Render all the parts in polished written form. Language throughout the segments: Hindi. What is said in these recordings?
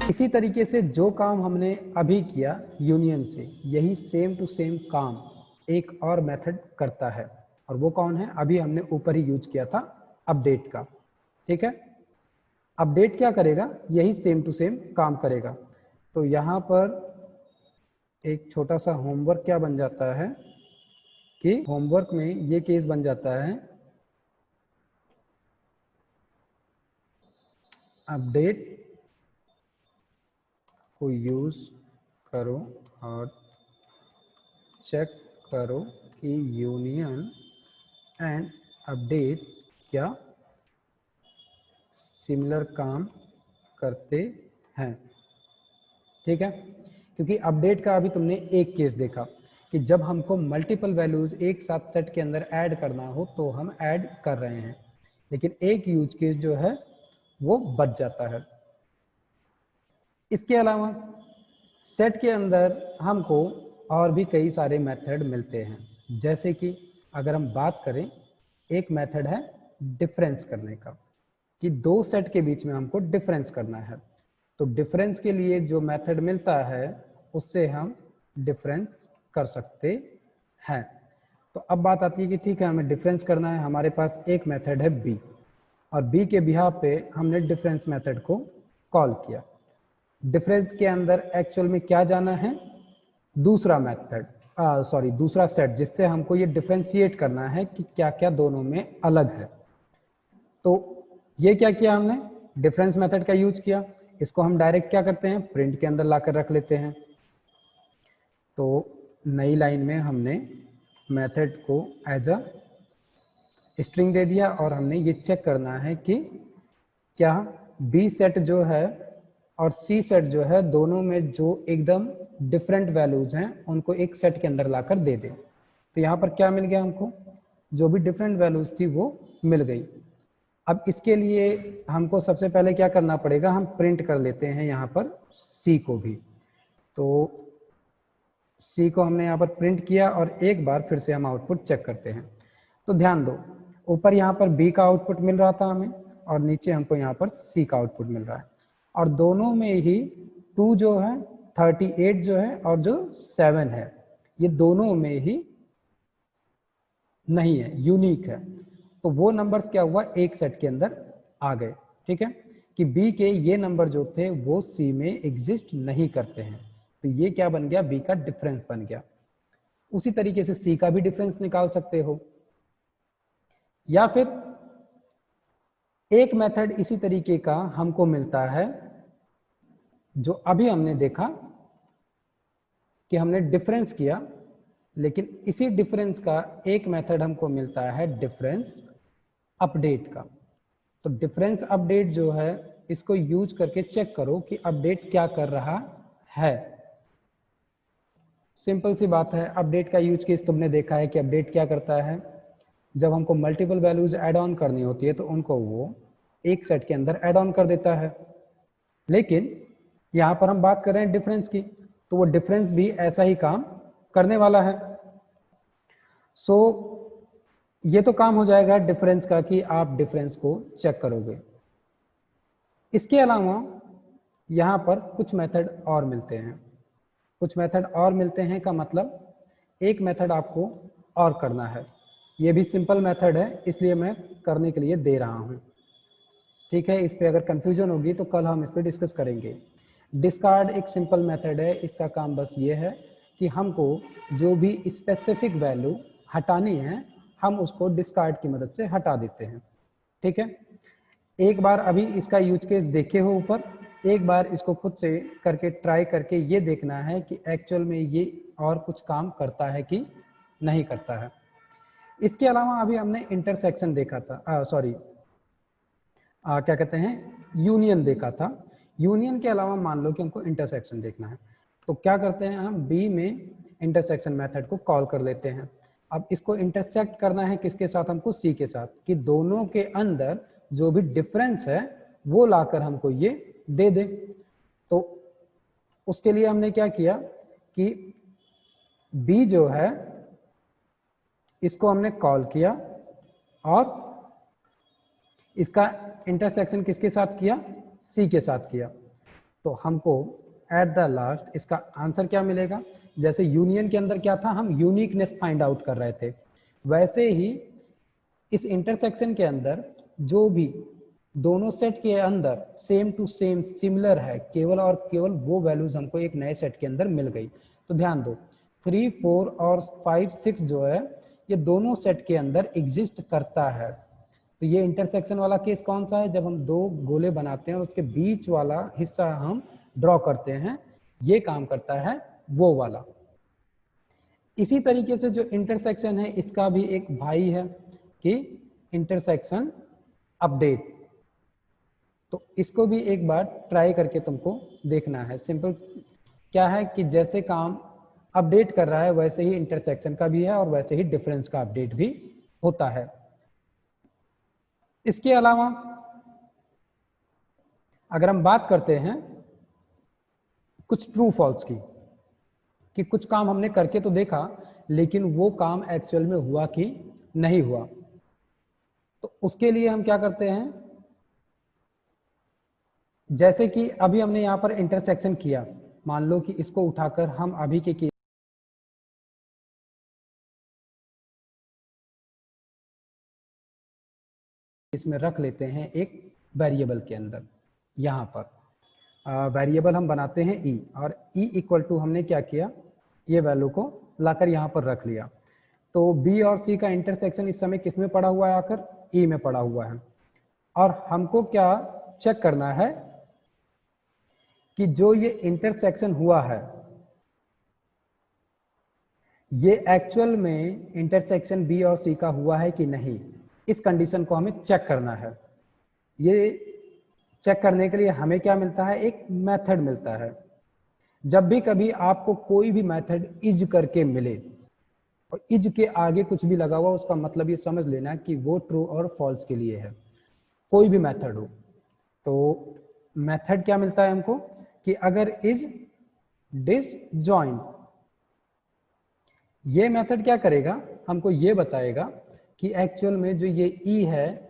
इसी तरीके से जो काम हमने अभी किया यूनियन से, यही सेम टू सेम काम एक और मेथड करता है, और वो कौन है? अभी हमने ऊपर ही यूज किया था अपडेट का। ठीक है, अपडेट क्या करेगा? यही सेम टू सेम काम करेगा। तो यहाँ पर एक छोटा सा होमवर्क क्या बन जाता है कि होमवर्क में ये केस बन जाता है, अपडेट को यूज करो और चेक करो कि यूनियन एंड अपडेट क्या सिमिलर काम करते हैं। ठीक है, क्योंकि अपडेट का अभी तुमने एक केस देखा कि जब हमको मल्टीपल वैल्यूज एक साथ सेट के अंदर ऐड करना हो तो हम ऐड कर रहे हैं, लेकिन एक यूज केस जो है वो बच जाता है। इसके अलावा सेट के अंदर हमको और भी कई सारे मेथड मिलते हैं, जैसे कि अगर हम बात करें, एक मेथड है डिफरेंस करने का, कि दो सेट के बीच में हमको डिफरेंस करना है। तो डिफरेंस के लिए जो मेथड मिलता है उससे हम डिफरेंस कर सकते हैं। तो अब बात आती है कि ठीक है, हमें डिफरेंस करना है, हमारे पास एक मेथड है बी, और बी के बिहाफ पे हमने डिफरेंस मेथड को कॉल किया। डिफरेंस के अंदर एक्चुअल में क्या जाना है? दूसरा मेथड, सॉरी दूसरा सेट, जिससे हमको ये डिफरेंशिएट करना है कि क्या क्या दोनों में अलग है। तो ये क्या किया हमने? डिफरेंस मेथड का यूज किया। इसको हम डायरेक्ट क्या करते हैं? प्रिंट के अंदर लाकर रख लेते हैं। तो नई लाइन में हमने मेथड को एज अ स्ट्रिंग दे दिया, और हमने ये चेक करना है कि क्या बी सेट जो है और सी सेट जो है, दोनों में जो एकदम डिफरेंट वैल्यूज हैं उनको एक सेट के अंदर लाकर दे दे। तो यहाँ पर क्या मिल गया हमको? जो भी डिफरेंट वैल्यूज थी वो मिल गई। अब इसके लिए हमको सबसे पहले क्या करना पड़ेगा? हम प्रिंट कर लेते हैं यहाँ पर सी को भी। तो सी को हमने यहाँ पर प्रिंट किया, और एक बार फिर से हम आउटपुट चेक करते हैं। तो ध्यान दो, ऊपर यहाँ पर बी का आउटपुट मिल रहा था हमें, और नीचे हमको यहाँ पर सी का आउटपुट मिल रहा है, और दोनों में ही 2 जो है, 38 जो है, और जो 7 है, ये दोनों में ही नहीं है, यूनिक है। तो वो नंबर्स क्या हुआ? एक सेट के अंदर आ गए। ठीक है, कि बी के ये नंबर जो थे वो सी में एग्जिस्ट नहीं करते हैं, तो ये क्या बन गया? बी का डिफरेंस बन गया। उसी तरीके से सी का भी डिफरेंस निकाल सकते हो, या फिर एक मेथड इसी तरीके का हमको मिलता है जो अभी हमने देखा कि हमने डिफरेंस किया, लेकिन इसी डिफरेंस का एक मेथड हमको मिलता है डिफरेंस अपडेट का। तो डिफरेंस अपडेट जो है, इसको यूज करके चेक करो कि अपडेट क्या कर रहा है। सिंपल सी बात है, अपडेट का यूज केस तुमने देखा है कि अपडेट क्या करता है? जब हमको मल्टीपल वैल्यूज ऐड ऑन करनी होती है तो उनको वो एक सेट के अंदर ऐड ऑन कर देता है। लेकिन यहाँ पर हम बात कर रहे हैं डिफरेंस की, तो वो डिफरेंस भी ऐसा ही काम करने वाला है। सो ये तो काम हो जाएगा डिफरेंस का कि आप डिफरेंस को चेक करोगे। इसके अलावा यहाँ पर कुछ मेथड और मिलते हैं। कुछ मेथड और मिलते हैं का मतलब एक मेथड आपको और करना है। ये भी सिंपल मेथड है, इसलिए मैं करने के लिए दे रहा हूँ। ठीक है, इस पे अगर कंफ्यूजन होगी तो कल हम इस पे डिस्कस करेंगे। डिस्कार्ड एक सिंपल मेथड है, इसका काम बस ये है कि हमको जो भी स्पेसिफिक वैल्यू हटानी है हम उसको डिस्कार्ड की मदद से हटा देते हैं। ठीक है, एक बार अभी इसका यूज केस देखे हो ऊपर, एक बार इसको खुद से करके ट्राई करके ये देखना है कि एक्चुअल में ये और कुछ काम करता है कि नहीं करता है। इसके अलावा अभी हमने इंटरसेक्शन देखा था, सॉरी क्या कहते हैं, यूनियन देखा था। यूनियन के अलावा मान लो कि हमको इंटरसेक्शन देखना है, तो क्या करते हैं हम? बी में इंटरसेक्शन मेथड को कॉल कर लेते हैं। अब इसको इंटरसेक्ट करना है किसके साथ? हमको सी के साथ, कि दोनों के अंदर जो भी डिफरेंस है वो लाकर हमको ये दे दे। तो उसके लिए हमने क्या किया कि बी जो है इसको हमने कॉल किया, और इसका इंटरसेक्शन किसके साथ किया? सी के साथ किया। तो हमको एट द लास्ट इसका आंसर क्या मिलेगा? जैसे यूनियन के अंदर क्या था, हम यूनिकनेस फाइंड आउट कर रहे थे, वैसे ही इस इंटरसेक्शन के अंदर जो भी दोनों सेट के अंदर सेम टू सेम सिमिलर है, केवल और केवल वो वैल्यूज हमको एक नए सेट के अंदर मिल गई। तो ध्यान दो 3, 4 और 5, 6 जो है ये दोनों सेट के अंदर एग्जिस्ट करता है। तो ये इंटरसेक्शन वाला केस कौन सा है? जब हम दो गोले बनाते हैं और उसके बीच वाला हिस्सा हम ड्रॉ करते हैं, ये काम करता है वो वाला। इसी तरीके से जो इंटरसेक्शन है इसका भी एक भाई है कि इंटरसेक्शन अपडेट। तो इसको भी एक बार ट्राई करके तुमको देखना है। सिंपल क्या है कि जैसे काम अपडेट कर रहा है वैसे ही इंटरसेक्शन का भी है और वैसे ही डिफरेंस का अपडेट भी होता है। इसके अलावा अगर हम बात करते हैं कुछ ट्रू फॉल्स की, कि कुछ काम हमने करके तो देखा लेकिन वो काम एक्चुअल में हुआ कि नहीं हुआ, तो उसके लिए हम क्या करते हैं, जैसे कि अभी हमने यहाँ पर इंटरसेक्शन किया, मान लो कि इसको उठाकर हम अभी के केस में रख लेते हैं एक वेरिएबल के अंदर। यहाँ पर वेरिएबल हम बनाते हैं ई, और ई इक्वल टू हमने क्या किया, ये वैल्यू को लाकर यहाँ पर रख लिया। तो बी और सी का इंटरसेक्शन इस समय किस में पड़ा हुआ है? आकर ई में पड़ा हुआ है। और हमको क्या चेक करना है कि जो ये इंटरसेक्शन हुआ है ये एक्चुअल में इंटरसेक्शन बी और सी का हुआ है कि नहीं, इस कंडीशन को हमें चेक करना है। ये चेक करने के लिए हमें क्या मिलता है? एक मेथड मिलता है। जब भी कभी आपको कोई भी मेथड इज करके मिले और इज के आगे कुछ भी लगा हुआ, उसका मतलब ये समझ लेना कि वो ट्रू और फॉल्स के लिए है। कोई भी मेथड हो तो मेथड क्या मिलता है हमको कि अगर इज डिसजॉइंट, ये मेथड क्या करेगा, हमको ये बताएगा कि एक्चुअल में जो ये ई है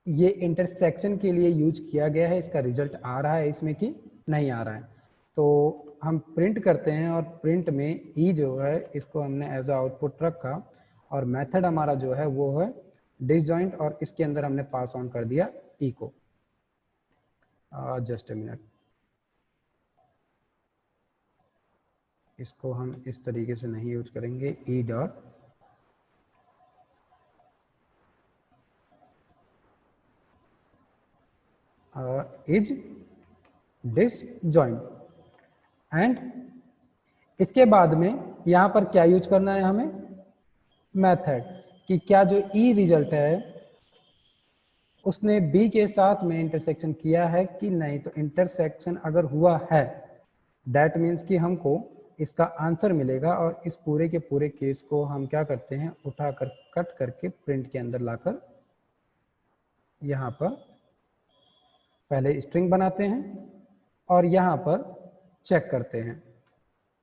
ये इंटरसेक्शन के लिए यूज किया गया है, इसका रिजल्ट आ रहा है इसमें कि नहीं आ रहा है। तो हम प्रिंट करते हैं और प्रिंट में ई जो है इसको हमने एज आउटपुट रखा और मेथड हमारा जो है वो है डिसजॉइंट, और इसके अंदर हमने पास ऑन कर दिया ई को। जस्ट ए मिनट, इसको हम इस तरीके से नहीं यूज करेंगे, E dot is disjoint, and इसके बाद में यहाँ पर क्या यूज करना है हमें, मेथड, कि क्या जो ई रिजल्ट है उसने बी के साथ में इंटरसेक्शन किया है कि नहीं। तो इंटरसेक्शन अगर हुआ है दैट मीन्स कि हमको इसका आंसर मिलेगा, और इस पूरे के पूरे केस को हम क्या करते हैं, उठाकर कट करके प्रिंट के अंदर लाकर यहाँ पर पहले स्ट्रिंग बनाते हैं और यहाँ पर चेक करते हैं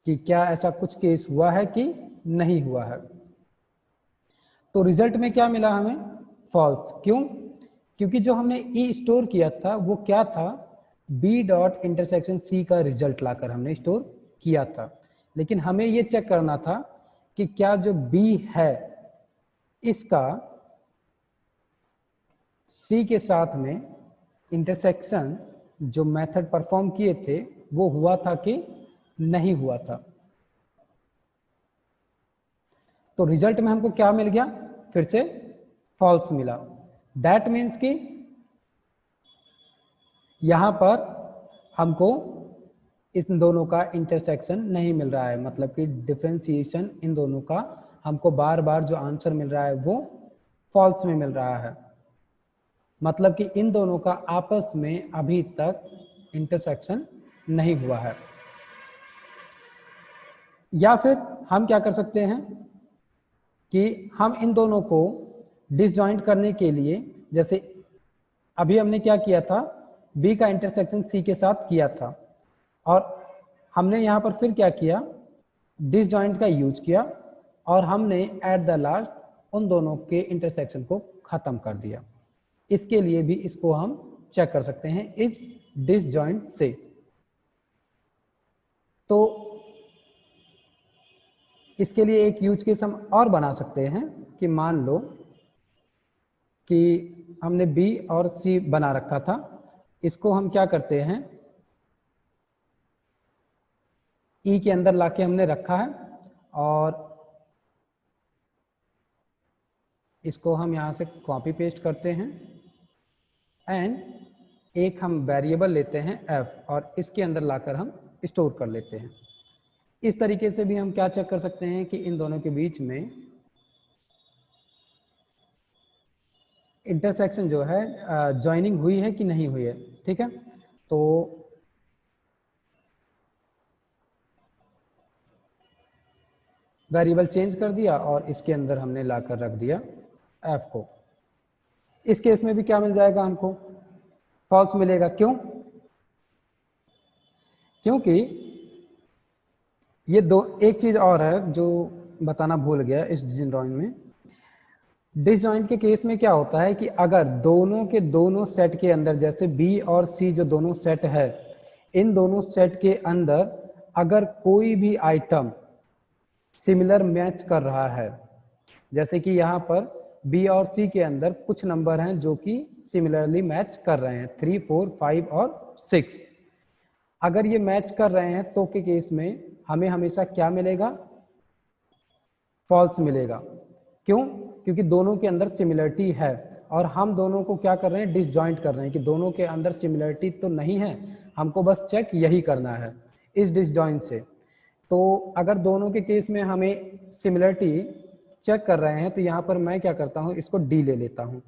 कि क्या ऐसा कुछ केस हुआ है कि नहीं हुआ है। तो रिजल्ट में क्या मिला हमें, फॉल्स। क्यों? क्योंकि जो हमने ई स्टोर किया था वो क्या था, बी डॉट इंटरसेक्शन सी का रिजल्ट लाकर हमने स्टोर किया था, लेकिन हमें ये चेक करना था कि क्या जो बी है इसका सी के साथ में इंटरसेक्शन जो मेथड परफॉर्म किए थे वो हुआ था कि नहीं हुआ था। तो रिजल्ट में हमको क्या मिल गया, फिर से फॉल्स मिला। दैट मीन्स कि यहां पर हमको इन दोनों का इंटरसेक्शन नहीं मिल रहा है, मतलब कि डिफरेंशिएशन इन दोनों का हमको बार बार जो आंसर मिल रहा है वो फॉल्स में मिल रहा है, मतलब कि इन दोनों का आपस में अभी तक इंटरसेक्शन नहीं हुआ है। या फिर हम क्या कर सकते हैं कि हम इन दोनों को डिसजॉइंट करने के लिए, जैसे अभी हमने क्या किया था, बी का इंटरसेक्शन सी के साथ किया था और हमने यहाँ पर फिर क्या किया, डिसजॉइंट का यूज किया और हमने एट द लास्ट उन दोनों के इंटरसेक्शन को खत्म कर दिया। इसके लिए भी इसको हम चेक कर सकते हैं, इज डिसजॉइंट से। तो इसके लिए एक यूज केस हम और बना सकते हैं कि मान लो कि हमने बी और सी बना रखा था, इसको हम क्या करते हैं ई के अंदर लाके हमने रखा है और इसको हम यहाँ से कॉपी पेस्ट करते हैं एंड एक हम वेरिएबल लेते हैं एफ और इसके अंदर लाकर हम स्टोर कर लेते हैं। इस तरीके से भी हम क्या चेक कर सकते हैं कि इन दोनों के बीच में इंटरसेक्शन जो है जॉइनिंग हुई है कि नहीं हुई है। ठीक है, तो वेरिएबल चेंज कर दिया और इसके अंदर हमने लाकर रख दिया एफ को। इस केस में भी क्या मिल जाएगा हमको, फॉल्स मिलेगा। क्यों? क्योंकि ये दो, एक चीज और है जो बताना भूल गया इस ड्राइंग में। डिसजॉइंट के केस में क्या होता है कि अगर दोनों के दोनों सेट के अंदर, जैसे बी और सी जो दोनों सेट है, इन दोनों सेट के अंदर अगर कोई भी आइटम सिमिलर मैच कर रहा है, जैसे कि यहाँ पर बी और सी के अंदर कुछ नंबर हैं जो कि सिमिलरली मैच कर रहे हैं, 3, 4, 5 और 6। अगर ये मैच कर रहे हैं तो के केस में हमें हमेशा क्या मिलेगा, फॉल्स मिलेगा। क्यों? क्योंकि दोनों के अंदर सिमिलरिटी है और हम दोनों को क्या कर रहे हैं, डिसजॉइंट कर रहे हैं कि दोनों के अंदर सिमिलरिटी तो नहीं है, हमको बस चेक यही करना है इस डिसजॉइंट से। तो अगर दोनों के केस में हमें सिमिलरिटी चेक कर रहे हैं तो यहाँ पर मैं क्या करता हूँ, इसको डी ले लेता हूँ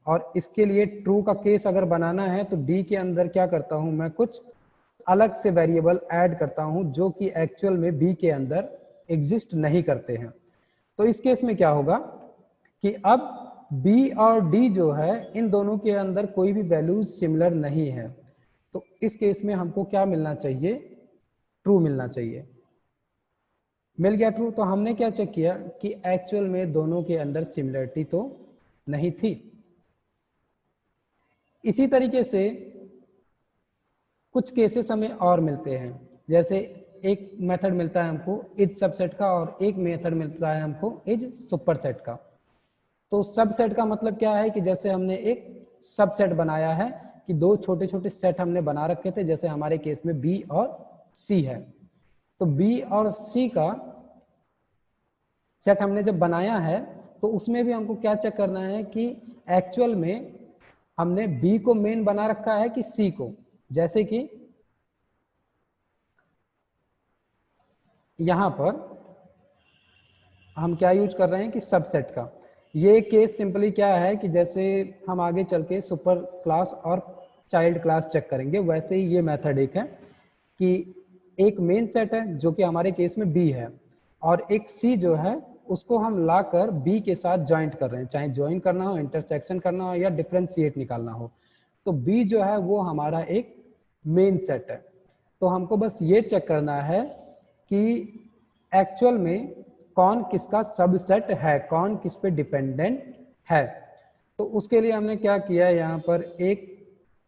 और इसके लिए ट्रू का केस अगर बनाना है तो डी के अंदर क्या करता हूँ, मैं कुछ अलग से वेरिएबल ऐड करता हूँ जो कि एक्चुअल में बी के अंदर एग्जिस्ट नहीं करते हैं। तो इस केस में क्या होगा कि अब बी और डी जो है इन दोनों के अंदर कोई भी वैल्यूज सिमिलर नहीं है, तो इस केस में हमको क्या मिलना चाहिए, ट्रू मिलना चाहिए। मिल गया ट्रू, तो हमने क्या चेक किया कि एक्चुअल में दोनों के अंदर सिमिलरिटी तो नहीं थी। इसी तरीके से कुछ केसेस हमें और मिलते हैं, जैसे एक मेथड मिलता है हमको इज सबसेट का और एक मेथड मिलता है हमको इज सुपरसेट का। तो सबसेट का मतलब क्या है कि जैसे हमने एक सबसेट बनाया है कि दो छोटे छोटे सेट हमने बना रखे थे, जैसे हमारे केस में बी और सी है, तो बी और सी का सेट हमने जब बनाया है तो उसमें भी हमको क्या चेक करना है कि एक्चुअल में हमने बी को मेन बना रखा है कि सी को। जैसे कि यहां पर हम क्या यूज कर रहे हैं कि सबसेट का। ये केस सिंपली क्या है कि जैसे हम आगे चल के सुपर क्लास और चाइल्ड क्लास चेक करेंगे, वैसे ही ये मेथड एक है कि एक मेन सेट है जो कि हमारे केस में बी है और एक सी जो है उसको हम लाकर बी के साथ ज्वाइंट कर रहे हैं, चाहे ज्वाइन करना हो, इंटरसेक्शन करना हो या डिफरेंशिएट निकालना हो। तो बी जो है वो हमारा एक मेन सेट है। तो हमको बस ये चेक करना है कि एक्चुअल में कौन किसका सबसेट है, कौन किस पे डिपेंडेंट है। तो उसके लिए हमने क्या किया, यहाँ पर एक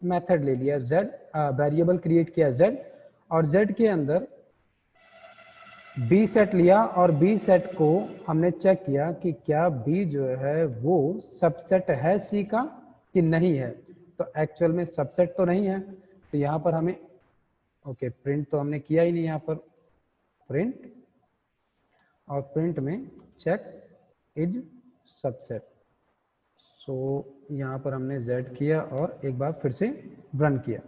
मेथड ले लिया z, वेरिएबल क्रिएट किया z और z के अंदर b सेट लिया और b सेट को हमने चेक किया कि क्या b जो है वो सबसेट है c का कि नहीं है। तो एक्चुअल में सबसेट तो नहीं है, तो यहाँ पर हमें ओके प्रिंट तो हमने किया ही नहीं, यहाँ पर प्रिंट और प्रिंट में चेक इज सबसेट। सो यहाँ पर हमने z किया और एक बार फिर से रन किया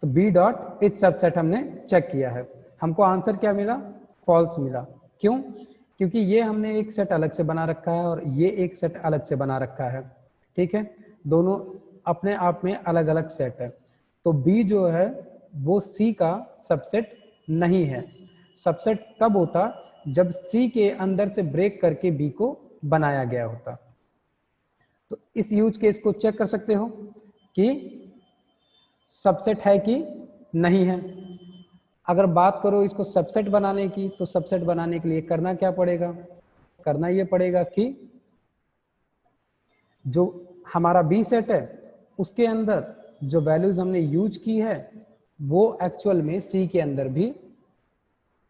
तो b डॉट इज सबसेट हमने चेक किया है, हमको आंसर क्या मिला, फॉल्स मिला। क्यों? क्योंकि ये हमने एक सेट अलग से बना रखा है और ये एक सेट अलग से बना रखा है। ठीक है, दोनों अपने आप में अलग अलग सेट है। तो b जो है वो c का सबसेट नहीं है। सबसेट तब होता जब c के अंदर से ब्रेक करके b को बनाया गया होता। तो इस यूज केस को चेक कर सकते हो कि सबसेट है कि नहीं है। अगर बात करो इसको सबसेट बनाने की, तो सबसेट बनाने के लिए करना क्या पड़ेगा, करना ये पड़ेगा कि जो हमारा बी सेट है उसके अंदर जो वैल्यूज हमने यूज की है वो एक्चुअल में सी के अंदर भी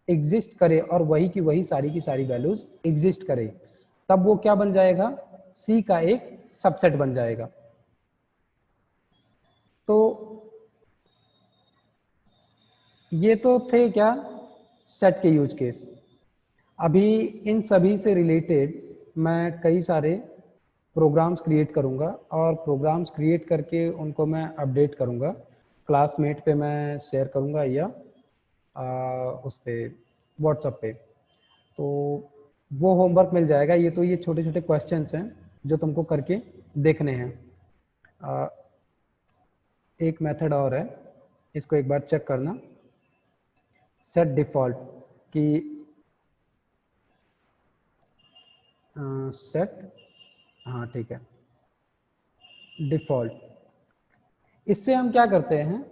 एग्जिस्ट करे और वही की सारी वैल्यूज एग्जिस्ट करे, तब वो क्या बन जाएगा, सी का एक सबसेट बन जाएगा। तो ये तो थे क्या सेट के यूज केस। अभी इन सभी से रिलेटेड मैं कई सारे प्रोग्राम्स क्रिएट करूंगा और प्रोग्राम्स क्रिएट करके उनको मैं अपडेट करूंगा, क्लासमेट पे मैं शेयर करूंगा या उस पे व्हाट्सएप पे। तो वो होमवर्क मिल जाएगा। ये तो ये छोटे छोटे क्वेश्चंस हैं जो तुमको करके देखने हैं। एक मेथड और है, इसको एक बार चेक करना, सेट डिफ़ॉल्ट की सेट, हाँ ठीक है, डिफ़ॉल्ट। इससे हम क्या करते हैं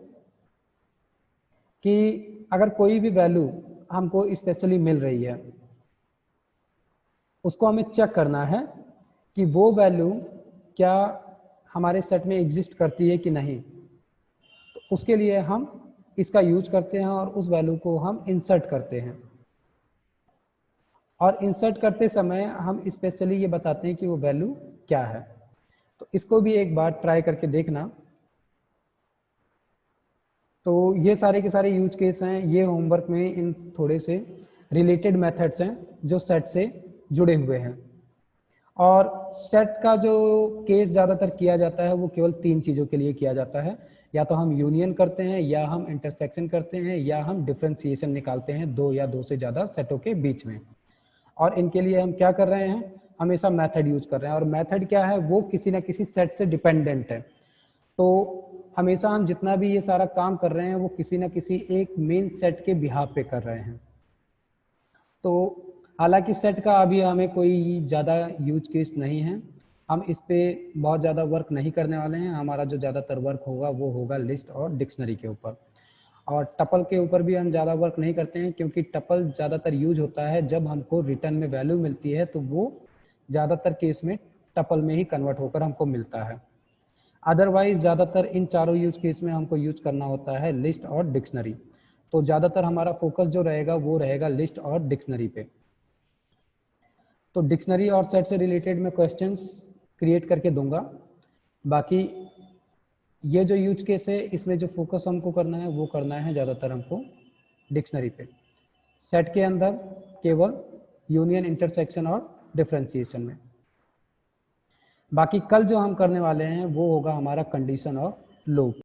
कि अगर कोई भी वैल्यू हमको स्पेशली मिल रही है, उसको हमें चेक करना है कि वो वैल्यू क्या हमारे सेट में एग्जिस्ट करती है कि नहीं। तो उसके लिए हम इसका यूज करते हैं और उस वैल्यू को हम इंसर्ट करते हैं। और इंसर्ट करते समय हम स्पेशली ये बताते हैं कि वो वैल्यू क्या है। तो इसको भी एक बार ट्राई करके देखना। तो ये सारे के सारे यूज केस हैं, ये होमवर्क में इन थोड़े से रिलेटेड मेथड्स हैं जो सेट से जुड़े हुए हैं। और सेट का जो केस ज़्यादातर किया जाता है वो केवल 3 चीज़ों के लिए किया जाता है, या तो हम यूनियन करते हैं, या हम इंटरसेक्शन करते हैं, या हम डिफ्रेंसिएशन निकालते हैं 2 या 2 से ज़्यादा सेटों के बीच में। और इनके लिए हम क्या कर रहे हैं, हमेशा मेथड यूज कर रहे हैं। और मेथड क्या है, वो किसी ना किसी सेट से डिपेंडेंट है। तो हमेशा हम जितना भी ये सारा काम कर रहे हैं वो किसी ना किसी एक मेन सेट के बिहाफ पे कर रहे हैं। तो हालांकि सेट का अभी हमें कोई ज़्यादा यूज केस नहीं है, हम इस पे बहुत ज़्यादा वर्क नहीं करने वाले हैं। हमारा जो ज़्यादातर वर्क होगा वो होगा लिस्ट और डिक्शनरी के ऊपर। और टपल के ऊपर भी हम ज़्यादा वर्क नहीं करते हैं, क्योंकि टपल ज़्यादातर यूज होता है जब हमको रिटर्न में वैल्यू मिलती है, तो वो ज़्यादातर केस में टपल में ही कन्वर्ट होकर हमको मिलता है। अदरवाइज ज़्यादातर इन चारों यूज केस में हमको यूज करना होता है लिस्ट और डिक्शनरी। तो ज़्यादातर हमारा फोकस जो रहेगा वो रहेगा लिस्ट और डिक्शनरी पे। तो डिक्शनरी और सेट से रिलेटेड मैं क्वेश्चंस क्रिएट करके दूंगा। बाकी ये जो यूज केस है इसमें जो फोकस हमको करना है वो करना है ज़्यादातर हमको डिक्शनरी पे। सेट के अंदर केवल यूनियन, इंटरसेक्शन और डिफरेंशिएशन में। बाकी कल जो हम करने वाले हैं वो होगा हमारा कंडीशन और लूप।